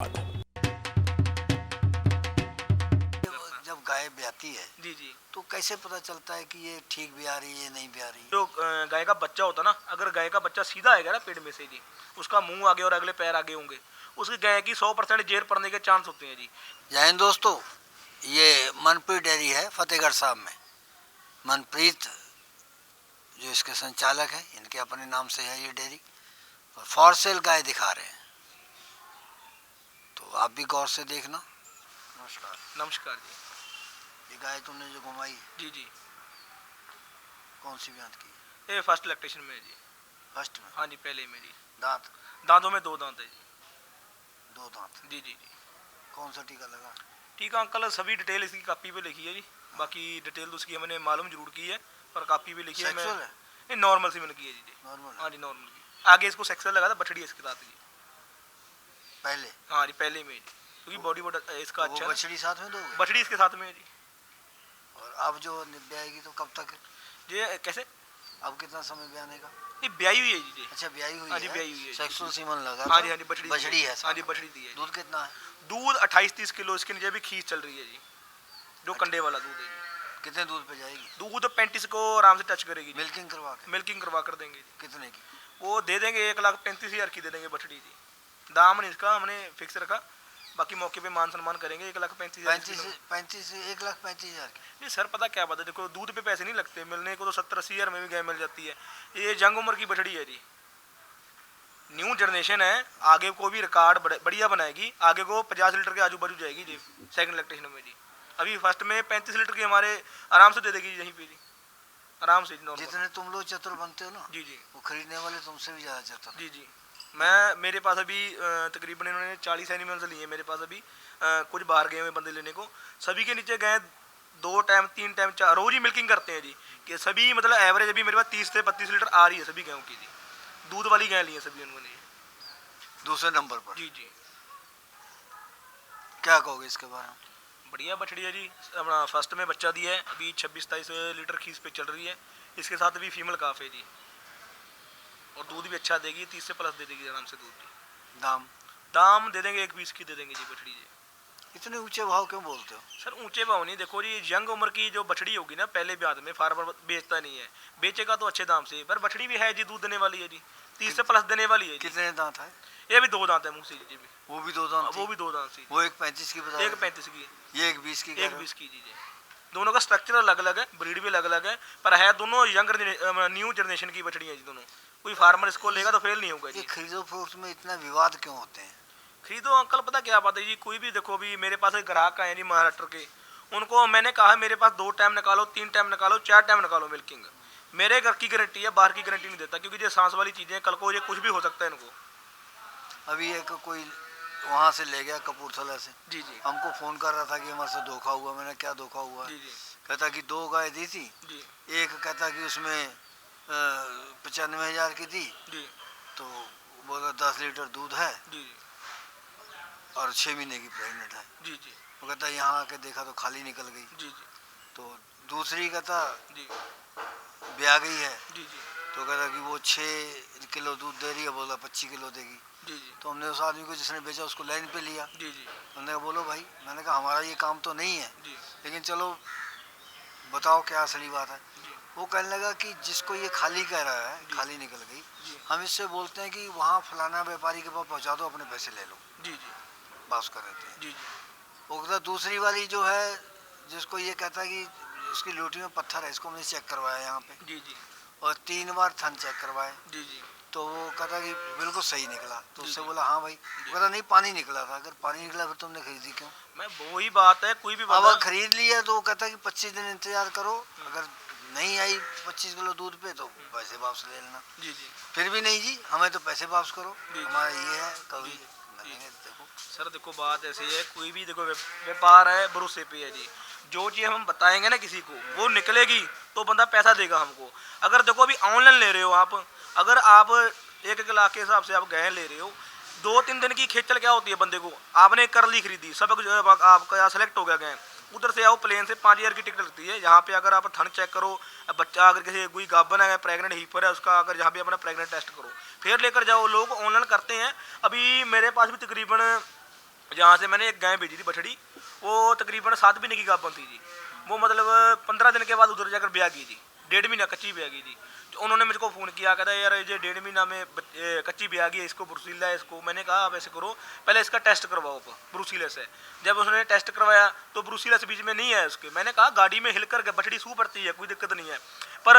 जब गाय ब्याती है जी जी। तो कैसे पता चलता है कि ये ठीक ब्या रही है, ये नहीं ब्या रही? जो गाय का बच्चा होता ना, अगर गाय का बच्चा सीधा आएगा ना पेट में से जी, उसका मुंह आगे और अगले पैर आगे होंगे, उसकी गाय की 100% जेर पड़ने के चांस होते हैं जी। जय हिंद दोस्तों, ये मनप्रीत डेयरी है फतेहगढ़ साहब में। मनप्रीत जो इसके संचालक है, इनके अपने नाम से है ये डेयरी, और फॉर सेल गाय दिखा रहे हैं, तो आप भी गौर से देखना। नमस्कार। नमस्कार जी। ये गाय तुमने जो घुमाई जी जी। कौन सी ब्यात की? ये फर्स्ट इलेक्ट्रेशन में है जी। फर्स्ट में? हाँ जी, पहले में जी। दांत? दांतों में 2 दांत है जी। 2 दांत? जी जी जी। कौन सा टीका लगा? टीका अंकल सभी डिटेल इसकी कॉपी पे लिखी है जी। बाकी डिटेल तो उसकी हमने मालूम जरूर की है, पर कॉपी पे लिखी है। मैं सेक्सुअल है? नहीं, नॉर्मल सी मैंने की है जी। नॉर्मल? हाँ जी, नॉर्मल की। आगे इसको सेक्सुअल लगा था, बछड़ी इसके साथ जी। पहले? हाँ जी, पहले में जी, क्योंकि बॉडी इसका तो अच्छा वो बछड़ी साथ में दोगे? बछड़ी इसके साथ में है जी। और अब जो ब्याएगी तो कब तक? ये कैसे? अब कितना समय ब्याने का? ये ब्याई हुई है जी। अच्छा, ब्याई हुई हाँ जी, है। ब्याई हुई है। सेक्सुअल सीमन लगा हाँ था? जी हाँ जी, बछड़ी बछड़ी है। हाँ जी, बछड़ी दी है। दूध कितना है? दूध 28-30 किलो इसके नीचे भी खींच चल रही है जी, जो कंडे वाला दूध है जी। कितने दूध पे जाएगी? दूध 35 को आराम से टच करेगी जी। मिल्किंग करवा के? मिल्किंग करवा कर देंगे जी। कितने की? वो दे देंगे 1,35,000 की दे देंगे बछड़ी जी। दाम नहीं इसका हमने फिक्स रखा, बाकी मौके पे मान सम्मान करेंगे। 1,35,000 35 1,35,000 की? ये सर पता क्या बात है, देखो दूध पे पैसे नहीं लगते, मिलने को तो 70-80 हज़ार में भी गाय मिल जाती है। ये जंग उम्र की बछड़ी है जी, न्यू जनरेशन है, आगे को भी रिकॉर्ड बढ़िया बनाएगी, आगे को 50 लीटर के आजू बाजू जाएगी जी सेकंड इलेक्ट्रेशन में जी। अभी फर्स्ट में 35 लीटर की हमारे आराम से दे देगी यहीं पे जी, आराम से। जितने तुम लोग चतुर बनते हो ना जी जी, वो खरीदने वाले तुमसे भी ज्यादा चतुर। जी जी। मेरे पास अभी तकरीबन इन्होंने 40 एनिमल्स लिए मेरे पास अभी। कुछ बाहर गए हुए बंदे लेने को, सभी के नीचे गए 2 टाइम 3 टाइम रोज ही मिल्किंग करते हैं जी, कि सभी मतलब एवरेज अभी मेरे पास 30 से 32 लीटर आ रही है सभी गायों की जी। दूध वाली गाय ली है सभी उन्होंने। दूसरे नंबर पर? जी जी। क्या कहोगे इसके बारे में? बढ़िया बछड़ी है जी, अपना फर्स्ट में बच्चा दिया है, अभी 26-27 लीटर खीस पे चल रही है। इसके साथ अभी फीमेल काफ है जी, और दूध भी अच्छा देगी, 30 से प्लस दे देगी आराम से दूध जी। दाम दे देंगे 1,20 की दे देंगे जी बछड़ी जी। इतने ऊंचे भाव क्यों बोलते हो? सर ऊंचे भाव नहीं, देखो जी यंग उम्र की जो बछड़ी होगी ना, पहले ब्याज में फार्मर बेचता नहीं है, बेचेगा तो अच्छे दाम से, पर बछड़ी भी है जी, दूध देने वाली है जी, 30 से प्लस देने वाली है जी। कितने दांत है? ये भी 2 दांत है मुँह से जी। वो भी 2 दांत? वो भी 2 दांत से। वो 1,35 की बता? 1,35 की, ये 1,20 की? 1,20 की जी। दोनों का स्ट्रक्चर अलग अलग है, ब्रीड भी अलग अलग है, पर है दोनों यंग न्यू जनरेशन की बछड़ी है जी दोनों। कोई फार्मर इसको लेगा तो फेल नहीं होगा जी। खरीदो फरोख्त में इतना विवाद क्यों होते हैं? खरीदो अंकल, पता क्या बात है जी, कोई भी देखो, अभी मेरे पास एक ग्राहक आए जी महाराष्ट्र के, उनको मैंने कहा मेरे पास 2 टाइम निकालो, 3 टाइम निकालो, 4 टाइम निकालो मिल्किंग। मेरे घर की गारंटी है, बाहर की गारंटी नहीं देता, क्योंकि ये सांस वाली चीजें, कल को ये कुछ भी हो सकता है इनको। अभी एक कोई वहाँ से ले गया कपूरथला से, जी जी, हमको फोन कर रहा था कि हमारे से धोखा हुआ। मैंने क्या धोखा हुआ? जी जी, कहता कि 2 गाय दी थी जी एक, कहता कि उसमें 95,000 की थी, जी, तो बोला 10 लीटर दूध है जी और 6 महीने की प्रेग्नेंट है। जी, जी वो कहता यहाँ आके देखा तो खाली निकल गई। जी, जी तो दूसरी कहता जी, ब्याह गई है, जी जी, तो कहता कि वो 6 किलो दूध दे रही है, बोला 25 किलो देगी। जी जी, तो हमने उस आदमी को जिसने बेचा उसको लाइन पे लिया। जी जी, हमने कहा बोलो भाई, मैंने कहा हमारा ये काम तो नहीं है, जी लेकिन चलो बताओ क्या असली बात है। जी, वो कहने लगा कि जिसको ये खाली कह रहा है, खाली निकल गई, जी, हम इससे बोलते हैं कि वहाँ फलाना व्यापारी के पास पहुँचा दो, अपने पैसे ले लो, जी जी, वापस कर देते हैं। जी जी, वो कहता दूसरी वाली जो है, जिसको ये कहता है कि इसकी लोटी में पत्थर है, इसको हमने चेक करवाया यहाँ पे, जी जी, और 3 बार थन चेक करवाए, जी जी, तो वो कहता कि बिल्कुल सही निकला। तो जी, उससे जी। बोला हाँ भाई। वो कहता नहीं, पानी निकला था। अगर पानी निकला फिर तुमने खरीदी क्यों? मैं वही बात है, कोई भी अब बंदा। खरीद लिया तो वो कहता कि 25 दिन इंतजार करो, अगर नहीं आई 25 किलो दूध पे तो पैसे वापस ले लेना। जी जी, फिर भी नहीं जी, हमें तो पैसे वापस करो, जी, हमारा ये है, कभी जी, लगेंगे। देखो सर देखो बात ऐसी है, कोई भी देखो व्यापार है, भरोसे पे है जी। जो चीज़ हम बताएंगे ना किसी को, वो निकलेगी तो बंदा पैसा देगा हमको। अगर देखो अभी ऑनलाइन ले रहे हो आप, अगर आप 1 लाख के हिसाब से आप गए ले रहे हो, 2-3 दिन की खेचल क्या होती है बंदे को, आपने कर ली खरीदी, सब कुछ आपका सेलेक्ट हो गया गए, उधर से आओ प्लेन से 5,000 की टिकट लगती है। यहाँ पे अगर आप थन चेक करो, बच्चा अगर किसी कोई गाभन है, प्रेग्नेंट हीपर है उसका, अगर यहाँ पे अपना प्रेग्नेंट टेस्ट करो, फिर लेकर जाओ। लोग ऑनलाइन करते हैं। अभी मेरे पास भी तकरीबन जहाँ से मैंने एक गाय भेजी थी बछड़ी, वो तकरीबन 7 महीने की गाभन थी जी। वो मतलब 15 दिन के बाद उधर जाकर ब्याह की थी, 1.5 महीना कच्ची ब्याह की थी। तो उन्होंने मुझको फ़ोन किया, कहता यार ये 1.5 महीना में कच्ची ब्याह की है, इसको ब्रुसीला है इसको। मैंने कहा आप ऐसे करो, पहले इसका टेस्ट करवाओ आप ब्रुसीला से। जब उसने टेस्ट करवाया तो ब्रुसीला से बीच में नहीं है उसके। मैंने कहा गाड़ी में हिल कर बछड़ी सू पड़ती है, कोई दिक्कत नहीं है, पर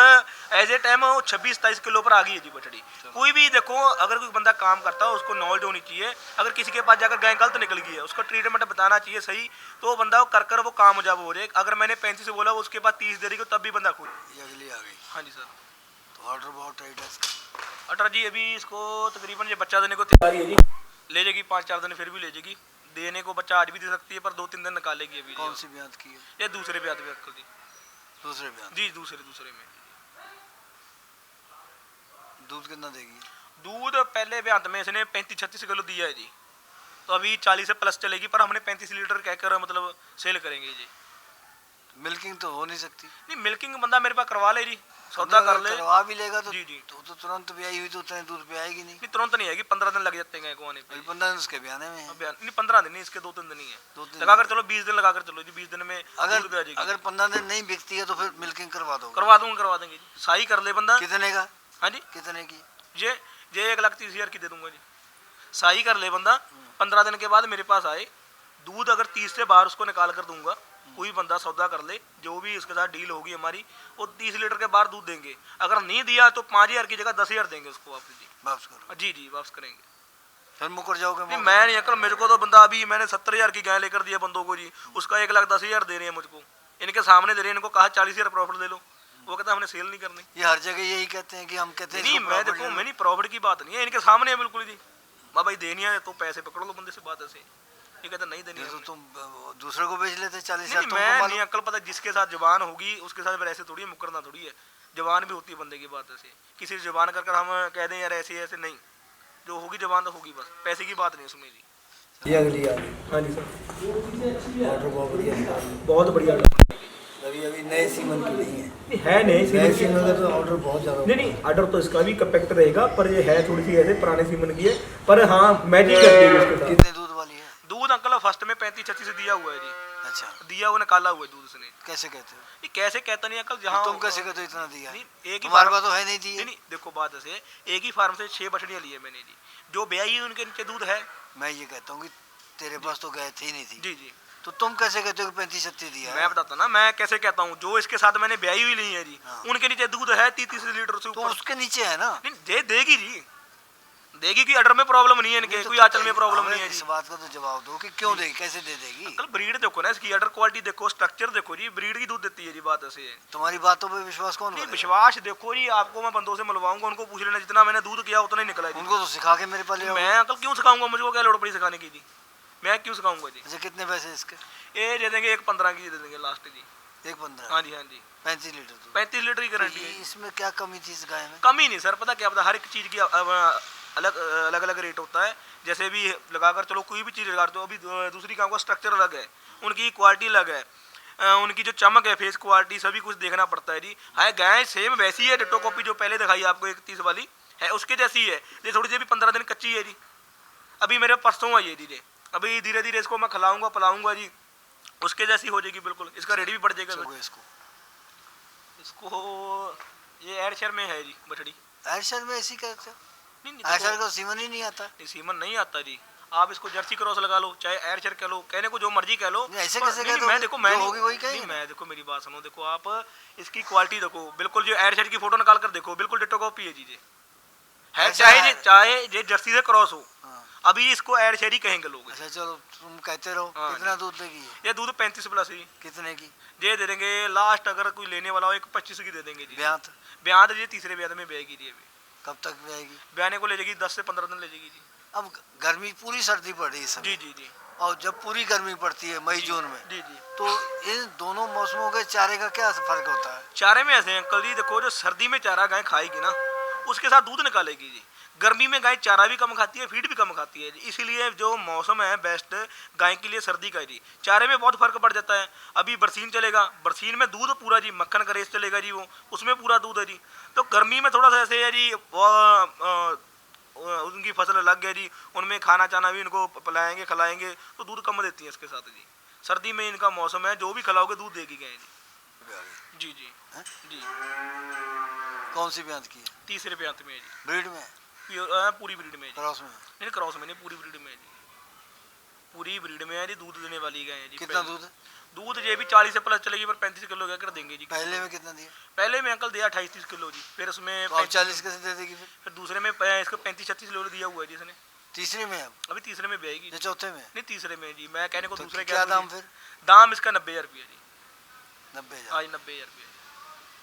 एज ए टाइम वो 26-27 किलो पर आ गई है जी बछड़ी। कोई भी देखो, अगर कोई बंदा काम करता है उसको नॉलेज होनी चाहिए। अगर किसी के पास जाकर गाय गलत निकल गई है, उसको ट्रीटमेंट बताना चाहिए सही, तो वो बंदा कर वो कामयाब हो जाए। अगर मैंने 35 से बोला, उसके बाद 30 दे रही को, तब भी बंदा खुद। ये अगली आ गई। हाँ जी सर। तो ऑर्डर बहुत टाइट है इसका। अटर जी अभी इसको तकरीबन ये बच्चा देने को तैयार है जी, ले जाएगी 5-4 दिन, फिर भी ले जाएगी। देने को बच्चा आज भी दे सकती है, पर 2-3 दिन निकालेगी अभी। कौन सी ब्यात की है? ये दूसरे ब्याह में अंकल जी। दूसरे ब्यात। जी दूसरे में। दूध कितना देगी? दूध पहले ब्यात में इसने 35-36 किलो दिया है जी, तो अभी 40 से प्लस चलेगी, पर हमने 35 लीटर कहकर मतलब सेल करेंगे जी। मिल्किंग तो हो नहीं सकती? नहीं, मिल्किंग बंदा मेरे पास करवा ले जी, सौदा कर ले। करवा भी लेगा तो जी तो तुरंत ब्याई हुई तो उतने दूध पे आएगी नहीं। नहीं तुरंत नहीं आएगी, 15 दिन लग जाते हैं गाय को आने पे। 15 दिन उसके ब्याने में है। नहीं 15 दिन नहीं, इसके 2-3 दिन ही है। 2 दिन लगाकर चलो 20 दिन लगाकर चलो जी, 20 दिन में दूध पे आ जाएगी। अगर 15 दिन नहीं बिकती है तो फिर मिल्किंग करवा दो? करवा देंगे जी, शाही कर ले बंदा। कितने का? हाँ जी, कितने की? ये 1,30,000 की दे दूंगा जी। शाही कर ले बंदा, 15 दिन के बाद मेरे पास आए, दूध अगर 30 से बाहर उसको निकाल कर दूंगा। कोई बंदा सौदा कर ले, जो भी उसके साथ डील होगी हमारी, वो 30 लीटर के बाहर दूध देंगे। अगर नहीं दिया तो 5,000 की जगह 10,000 देंगे उसको वापस जी। वापस करो? जी वापस करेंगे। फिर मुकर जाओगे? नहीं मैं नहीं अंकल, मेरे को तो बंदा अभी मैंने 70,000 की गाय लेकर दिया बंदों को जी, उसका 1,10,000 दे रहे हैं मुझको। इनके सामने दे रहे हैं, इनको कहा 40,000 प्रॉफिट ले लो, वो कहता हमने सेल नहीं करनी। ये हर जगह यही कहते हैं कि हम कहते हैं नहीं मैं देखो, मैं नहीं, प्रॉफिट की बात नहीं है, इनके सामने है बिल्कुल जी। भाई देनी है तो पैसे पकड़ लो बंदे से, बात ऐसे। ये कहता नहीं देनी है तो तुम दूसरे को बेच लेते 40,000? नहीं, मैं नहीं अंकल, पता जिसके साथ जुबान होगी उसके साथ ऐसे थोड़ी है, मुकरना थोड़ी है। जुबान भी होती है बंदे की, बात ऐसे। किसी से जुबान कर हम कह दें यार ऐसे ऐसे, नहीं, जो होगी जुबान तो होगी, बस पैसे की बात नहीं उसमें जी। ये अगली आ गई। हाँ जी सर, ऑर्डर बहुत बढ़िया, बहुत बढ़िया। अभी नए सीमन की नहीं है? है नए सीमन का तो ऑर्डर बहुत ज़्यादा। नहीं ऑर्डर तो इसका भी कम्पैक्ट रहेगा, पर ये है थोड़ी सी ऐसे पुराने सीमन की है, पर हाँ मैजिक करती है इसके साथ। कितने दूध वाली है? दूध अंकल फर्स्ट में 35-36 से दिया हुआ है जी। अच्छा, दिया हुआ निकाला हुआ है दूध उसने। कैसे कहते हो? नहीं कैसे कहता नहीं अंकल, जहाँ तुम कैसे कहते हो इतना दिया? नहीं, एक ही तुम्हारे पास तो है नहीं दिए। नहीं देखो बात ऐसे, एक ही फार्म से 6 बछड़ियाँ ली है मैंने जी, जो ब्याई है उनके नीचे दूध है। मैं ये कहता हूँ कि तेरे पास तो गाय थी नहीं थी जी, तो तुम कैसे कहते हो कि 35-36 दिया? मैं बताता ना, मैं कैसे कहता हूँ, जो इसके साथ मैंने ब्याई हुई ली है जी, हाँ। उनके नीचे दूध है 30 लीटर से तो ऊपर। उसके नीचे है ना? नहीं देगी जी, देगी कि ऑर्डर में प्रॉब्लम नहीं है इनके, कोई आंचल में प्रॉब्लम नहीं है इस जी। बात का तो जवाब दो कि क्यों देगी, कैसे दे देगी? अंकल ब्रीड देखो ना इसकी, ऑर्डर क्वालिटी देखो, स्ट्रक्चर देखो जी, ब्रीड की दूध देती है जी, बात ऐसे है। तुम्हारी बातों पे विश्वास कौन नहीं करेगा? विश्वास देखो जी, आपको मैं बंदों से मिलवाऊंगा, उनको पूछ लेना, जितना मैंने दूध किया उतना ही निकला जी। उनको तो सिखा के मेरे पास ले आओ। मैं अंकल क्यों सिखाऊंगा, मुझको क्या लोड़ पड़ी सिखाने की जी, मैं क्यों सिखाऊंगा जी। अच्छा, कितने पैसे इसके? ये दे देंगे 1,15 की दे देंगे लास्ट जी। 1,15? हाँ जी 35 लीटर दूध? 35 लीटर की गारंटी है। इसमें क्या कमी थी इस गाय में? कमी नहीं सर, पता क्या, पता हर एक चीज़ की अलग अलग रेट होता है। जैसे भी लगाकर चलो कोई भी चीज़ लगा दो, अभी दूसरी गाँव का स्ट्रक्चर अलग है, उनकी क्वालिटी अलग है, उनकी जो चमक है, फेस क्वालिटी, सभी कुछ देखना पड़ता है जी। हाँ गाय सेम वैसी है, डिटो कॉपी जो पहले दिखाई आपको 31 वाली है उसके जैसी है, ये थोड़ी सी भी 15 दिन कच्ची है जी। अभी मेरे परसों आई है जी, अभी धीरे धीरे इसको मैं खिलाऊंगा पिलाऊंगा जी, उसके जैसी हो जाएगी बिल्कुल। इसका रेडी भी बढ़ जाएगा इसको। ये एयरशर में है जी बछड़ी। एयरशर में ऐसी कहते हो? नहीं एयरशर को सीमन ही नहीं आता? सीमन नहीं आता जी, आप इसको जर्सी क्रॉस लगा लो, चाहे एयरशर कह लो, कहने को जो मर्जी कह लो। ऐसे कैसे कहते हो? मैं देखो, मैं होगी वही कहेंगे। मैं देखो मेरी बात सुनो, देखो आप इसकी क्वालिटी देखो, बिल्कुल जो एयरशर की फोटो निकाल कर देखो, बिल्कुल डिटो कॉपी है जी है, चाहे ये जर्सी से क्रॉस हो। अभी इसको एयरशर ही कहेंगे लोग। अच्छा चलो तुम कहते रहो। कितना दूध देगी ये दूध 35 प्लस ही। कितने की? ये दे देंगे लास्ट, अगर कोई लेने वाला हो 1,25 की दे देंगे जी। ब्यात जी तीसरे ब्यात में ब्याएगी जी। अभी कब तक ब्याएगी? ब्याने को ले जाएगी 10 से 15 दिन ले जाएगी जी। अब गर्मी, पूरी सर्दी पड़ रही है जी, और जब पूरी गर्मी पड़ती है मई जून में जी, तो इन दोनों मौसमों के चारे का क्या फर्क होता है? चारे में ऐसे अंकल जी देखो, जो सर्दी में चारा गाय खाएगी ना, उसके साथ दूध निकालेगी जी। गर्मी में गाय चारा भी कम खाती है, फीड भी कम खाती है, इसीलिए जो मौसम है बेस्ट गाय के लिए सर्दी का जी। चारे में बहुत फर्क पड़ जाता है। अभी बरसीन चलेगा, बरसीन में दूध पूरा जी, मक्खन का रेस चलेगा जी, वो उसमें पूरा दूध है जी। तो गर्मी में थोड़ा सा ऐसे है जी, उनकी फसल लग गई जी, उनमें खाना चाना भी इनको पिलाएंगे खिलाएंगे तो दूध कम देती हैं इसके साथ जी। सर्दी में इनका मौसम है, जो भी खिलाओगे दूध देगी गाय जी। जी जी हैं? जी। कौन सी ब्यांत की है? तीसरे ब्यांत में है जी। ब्रीड में? पूरी ब्रीड में है जी। क्रॉस में? नहीं क्रॉस में नहीं, पूरी ब्रीड में है जी। पूरी ब्रीड में है जी, दूध देने वाली गाय है जी। कितना दूध है? दूध ये भी 40 से प्लस चलेगी, पर 35 किलो कर देंगे जी। पहले में कितना दिया? पहले में अंकल दिया 28-30 किलो जी, फिर उसमें तो 40 कैसे दे देगी फिर दूसरे में इसको 35-36 किलो दिया हुआ है जी इसने। तीसरे में? अभी तीसरे में भी आएगी या चौथे में? नहीं, तीसरे में जी। मैं कहने को तो दूसरे क्या दाम फिर? दाम इसका 90,000 रुपया जी। 90,000? हाँ जी 90,000 रुपया।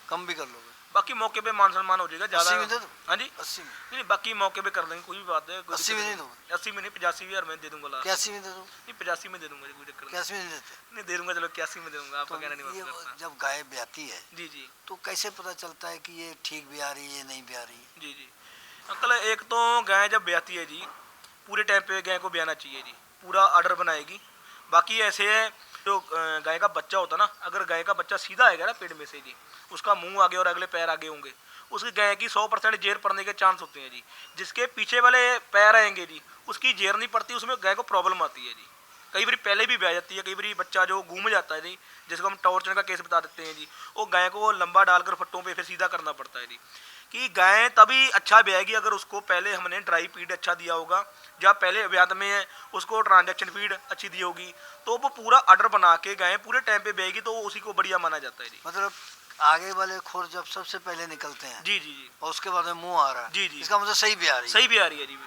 कम भी कर लोगे? बाकी मौके पे मान सम्मान हो जाएगा ज्यादा। 80 में दे दो? हाँ जी 80 में? नहीं, बाकी मौके पे कर देंगे, कोई भी बात है। 80 में नहीं दोगे? 80 में नहीं, 85,000 में दे दूंगा लास्ट। 81 में दे दो? नहीं 85 में दे दूंगा जी, कोई चक्कर 81 में नहीं देते? नहीं, दे दूंगा चलो 81 में दे दूंगा, आपका तो कहना नहीं ये बात करता। जब गाय ब्याती है जी जी तो कैसे पता चलता है कि ये ठीक ब्या रही है, नहीं ब्या रही है? जी जी अंकल, एक तो गाय जब ब्याती है जी, पूरे टाइम पे गाय को ब्याना चाहिए जी, पूरा ऑर्डर बनाएगी। बाकी ऐसे है जो गाय का बच्चा होता ना, अगर गाय का बच्चा सीधा आएगा ना पेट में से जी, उसका मुंह आगे और अगले पैर आगे होंगे, उसकी गाय की 100% जेर पड़ने के चांस होते हैं जी। जिसके पीछे वाले पैर आएंगे जी, उसकी जेर नहीं पड़ती, उसमें गाय को प्रॉब्लम आती है जी। कई बार पहले भी ब्याह जाती है, कई बार बच्चा जो घूम जाता है जी, जिसको हम टॉर्चन का केस बता देते हैं जी, वो गाय को लंबा डालकर फट्टों पे फिर सीधा करना पड़ता है जी। कि गाय तभी अच्छा ब्याएगी अगर उसको पहले हमने ड्राई फीड अच्छा दिया होगा, जब पहले ब्यात में है उसको ट्रांजैक्शन फीड अच्छी दी होगी, तो वो पूरा ऑर्डर बना के गाय पूरे टाइम पे ब्याएगी, तो उसी को बढ़िया माना जाता है जी। मतलब आगे वाले खोर जब सबसे पहले निकलते हैं जी जी जी और उसके बाद में मुंह आ रहा है, जी जी, इसका मतलब सही ब्या रही है? सही ब्या रही है जी,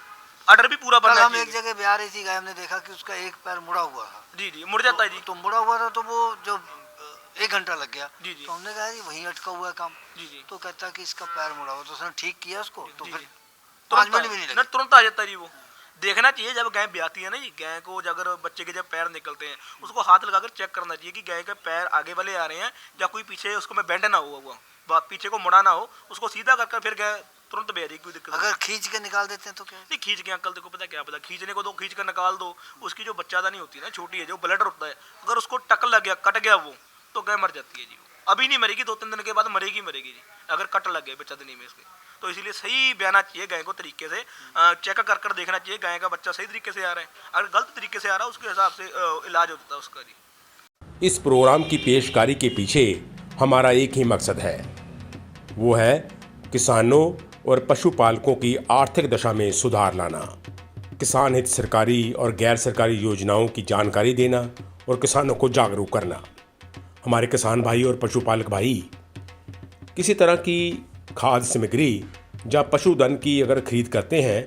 ऑर्डर भी पूरा कल बनना हम एक चाहिए। जगह ब्या रही थी गाय, हमने देखा कि उसका एक पैर मुड़ा हुआ था। जी जी मुड़ जाता है जी। तो मुड़ा हुआ था तो वो जो 1 घंटा लग गया। जी जी तो हमने कहा जी वहीं अटका हुआ है काम। जी जी तो कहता कि इसका पैर मुड़ा हुआ, तो उसने ठीक किया उसको, तो जी, फिर जी। 5 तुरंत मिनट भी नहीं ना, लगे। तुरंत आ जाता है जी। वो देखना चाहिए जब गाय ब्याती है ना जी, गाय को अगर बच्चे के जब पैर निकलते हैं उसको हाथ लगाकर चेक करना चाहिए कि गाय के पैर आगे वाले आ रहे हैं या कोई पीछे उसको में बेंड ना हुआ पीछे को मुड़ा ना हो, उसको सीधा करके फिर गाय तुरंत ब्या रही, कोई दिक्कत अगर खींच के निकाल देते हैं तो क्या? नहीं। खींच के अंकल देखो पता क्या पता, खींचने को दो, खींच कर निकाल दो, उसकी जो बच्चादानी होती है ना, छोटी है जो ब्लड होता है, अगर उसको टक लग गया, कट गया वो, तो गाय मर जाती है जी। अभी नहीं मरेगी, 2-3 दिन के बाद मरेगी जी, अगर कट लग गया बच्चादानी में इसके। तो इसीलिए सही ब्याना चाहिए गाय को, तरीके से चेक कर देखना चाहिए गाय का बच्चा सही तरीके से आ रहा है। अगर गलत तरीके से आ रहा है उसके हिसाब से इलाज होता है उसका जी। इस प्रोग्राम की पेशकारी के पीछे हमारा एक ही मकसद है, वो है किसानों और पशुपालकों की आर्थिक दशा में सुधार लाना, किसान हित सरकारी और गैर सरकारी योजनाओं की जानकारी देना और किसानों को जागरूक करना। हमारे किसान भाई और पशुपालक भाई किसी तरह की खाद्य सामग्री या पशुधन की अगर खरीद करते हैं,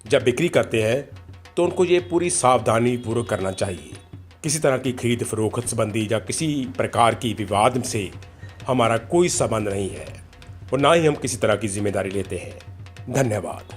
जब बिक्री करते हैं, तो उनको ये पूरी सावधानी पूर्वक करना चाहिए। किसी तरह की खरीद फरोख्त संबंधी या किसी प्रकार की विवाद से हमारा कोई संबंध नहीं है और ना ही हम किसी तरह की जिम्मेदारी लेते हैं। धन्यवाद।